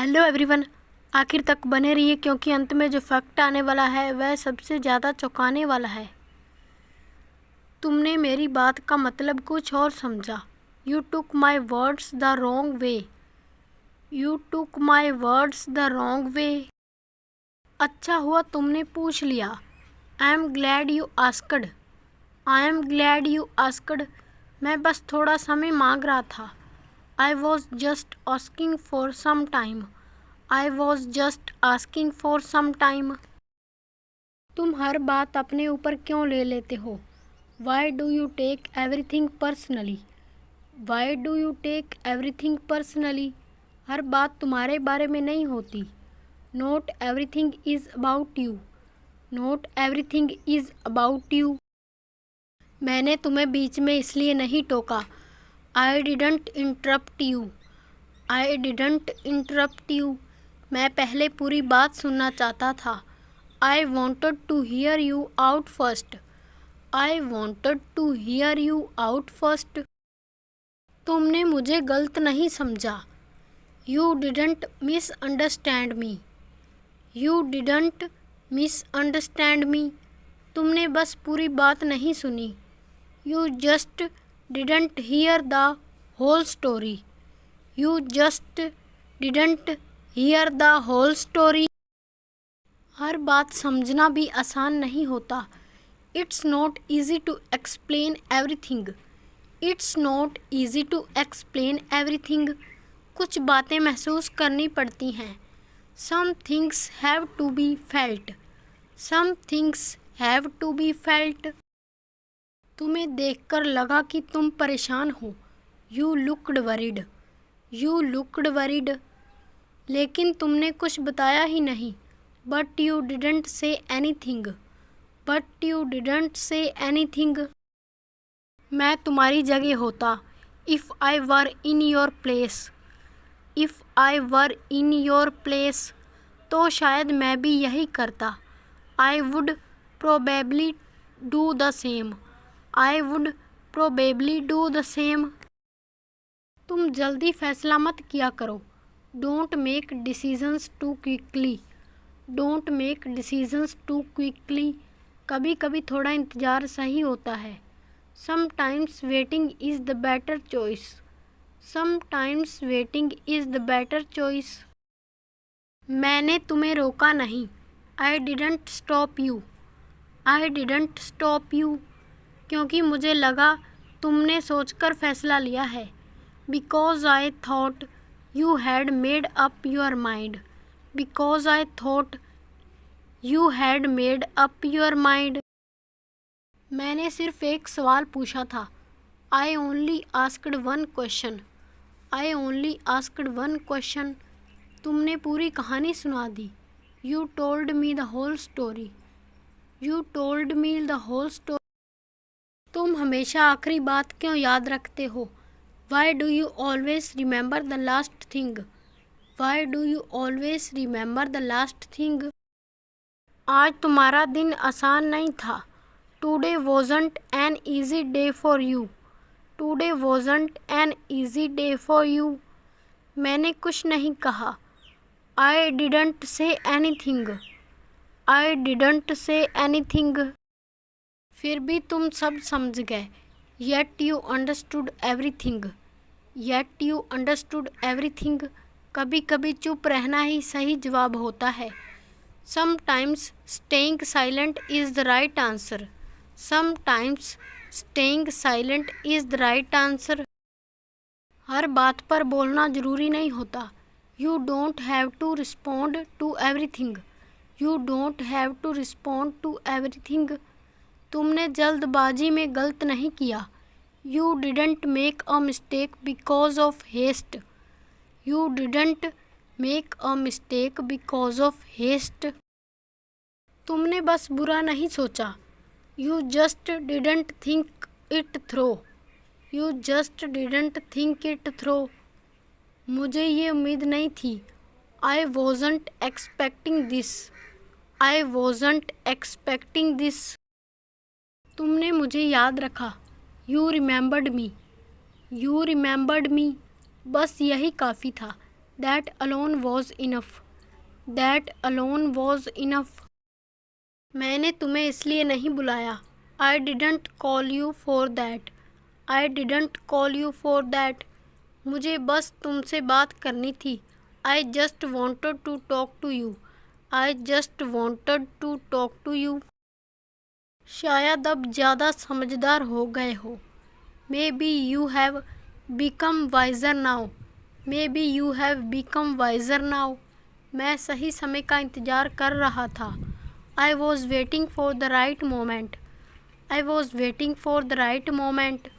Hello everyone, आखिर तक बने रहिए क्योंकि अंत में जो फैक्ट आने वाला है वह सबसे ज़्यादा चौंकाने वाला है। तुमने मेरी बात का मतलब कुछ और समझा। You took my words the wrong way. You took my words the wrong way. अच्छा हुआ तुमने पूछ लिया। I am glad you asked. I am glad you asked. मैं बस थोड़ा समय मांग रहा था। I was just asking for some time. I was just asking for some time. तुम हर बात अपने ऊपर क्यों ले लेते हो? Why do you take everything personally? Why do you take everything personally? हर बात तुम्हारे बारे में नहीं होती. Not everything is about you. Not everything is about you. मैंने तुम्हें बीच में इसलिए नहीं टोका. I didn't interrupt you. I didn't interrupt you. मैं पहले पूरी बात सुनना चाहता था. I wanted to hear you out first. I wanted to hear you out first. तुमने मुझे गलत नहीं समझा. You didn't misunderstand me. You didn't misunderstand me. तुमने बस पूरी बात नहीं सुनी. You just didn't hear the whole story. You just didn't hear the whole story. हर बात समझना भी आसान नहीं होता. It's not easy to explain everything. It's not easy to explain everything. कुछ बातें महसूस करनी पड़ती हैं. Some things have to be felt. Some things have to be felt. तुम्हें देखकर लगा कि तुम परेशान हो. You looked worried. You looked worried. लेकिन तुमने कुछ बताया ही नहीं. But you didn't say anything. But you didn't say anything. मैं तुम्हारी जगह होता. If I were in your place. If I were in your place. तो शायद मैं भी यही करता. I would probably do the same. I would probably do the same. तुम जल्दी फैसला मत किया करो. Don't make decisions too quickly. Don't make decisions too quickly. कभी कभी थोड़ा इंतज़ार सही होता है. Sometimes waiting is the better choice. Sometimes waiting is the better choice. मैंने तुम्हें रोका नहीं. I didn't stop you. I didn't stop you. क्योंकि मुझे लगा तुमने सोचकर फैसला लिया है. Because I thought you had made up your mind. Because I thought you had made up your mind. मैंने सिर्फ एक सवाल पूछा था. I only asked one question. I only asked one question. तुमने पूरी कहानी सुना दी. You told me the whole story. You told me the whole story. तुम हमेशा आखिरी बात क्यों याद रखते हो? Why do you always remember the last thing? Why do you always remember the last thing? आज तुम्हारा दिन आसान नहीं था. Today wasn't an easy day for you. Today wasn't an easy day for you. मैंने कुछ नहीं कहा. I didn't say anything. I didn't say anything. फिर भी तुम सब समझ गए. Yet you understood everything. Yet you understood everything. कभी कभी चुप रहना ही सही जवाब होता है. Sometimes staying silent is the right answer. Sometimes staying silent is the right answer. हर बात पर बोलना जरूरी नहीं होता. You don't have to respond to everything. You don't have to respond to everything. तुमने जल्दबाजी में गलत नहीं किया. You didn't make a mistake because of haste. You didn't make a mistake because of haste. तुमने बस बुरा नहीं सोचा. You just didn't think it through. You just didn't think it through. मुझे ये उम्मीद नहीं थी. I wasn't expecting this. I wasn't expecting this. तुमने मुझे याद रखा. You remembered me. You remembered me. बस यही काफ़ी था. That alone was enough. That alone was enough. मैंने तुम्हें इसलिए नहीं बुलाया. I didn't call you for that. I didn't call you for that. मुझे बस तुमसे बात करनी थी. I just wanted to talk to you. I just wanted to talk to you. शायद अब ज़्यादा समझदार हो गए हो. Maybe you have become wiser now. Maybe you have become wiser now. मैं सही समय का इंतज़ार कर रहा था. I was waiting for the right moment. I was waiting for the right moment.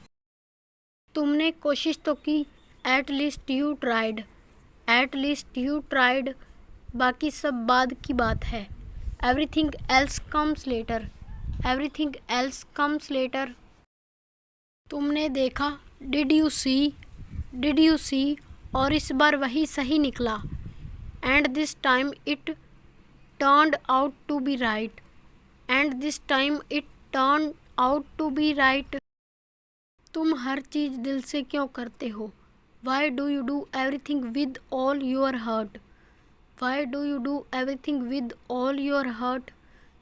तुमने कोशिश तो की. At least you tried. At least you tried. बाकी सब बाद की बात है. Everything else comes later. Everything else comes later. तुमने देखा. Did you see? Did you see? और इस बार वही सही निकला. And this time it turned out to be right. And this time it turned out to be right. तुम हर चीज़ दिल से क्यों करते हो? Why do you do everything with all your heart? Why do you do everything with all your heart?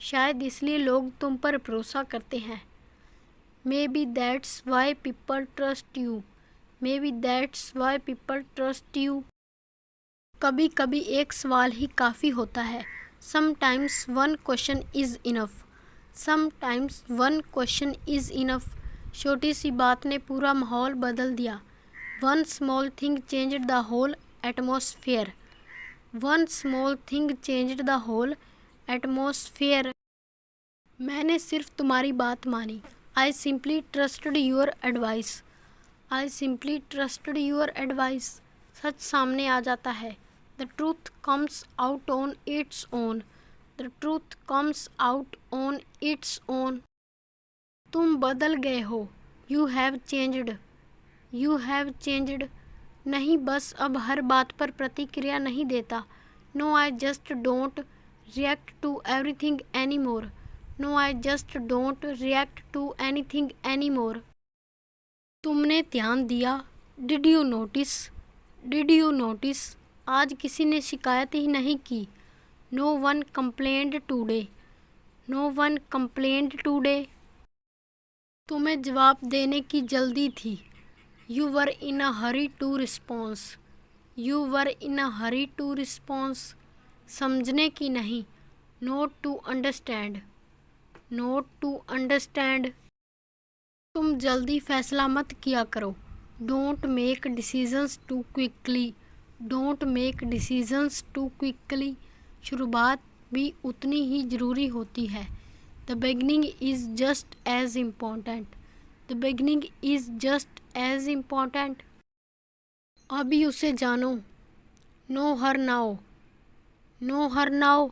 शायद इसलिए लोग तुम पर भरोसा करते हैं. Maybe that's why people trust you. Maybe that's why people trust you. कभी कभी एक सवाल ही काफ़ी होता है. Sometimes one question is enough. Sometimes one question is enough. छोटी सी बात ने पूरा माहौल बदल दिया. One small thing changed the whole atmosphere. One small thing changed the whole atmosphere. मैंने सिर्फ तुम्हारी बात मानी. I simply trusted your advice. I simply trusted your advice. सच सामने आ जाता है. The truth comes out on its own. The truth comes out on its own. तुम बदल गए हो. You have changed. You have changed. नहीं, बस अब हर बात पर प्रतिक्रिया नहीं देता. No, I just don't react to everything anymore. No, I just don't react to anything anymore. तुमने ध्यान दिया. Did you notice? Did you notice? आज किसी ने शिकायत ही नहीं की. No one complained today. No one complained today. तुम्हें जवाब देने की जल्दी थी. You were in a hurry to respond. You were in a hurry to respond. समझने की नहीं. Not to understand. Not to understand. तुम जल्दी फैसला मत किया करो. Don't make decisions too quickly. Don't make decisions too quickly. शुरुआत भी उतनी ही ज़रूरी होती है. The beginning is just as important. The beginning is just as important. अभी उसे जानो. Know her now. Know her now.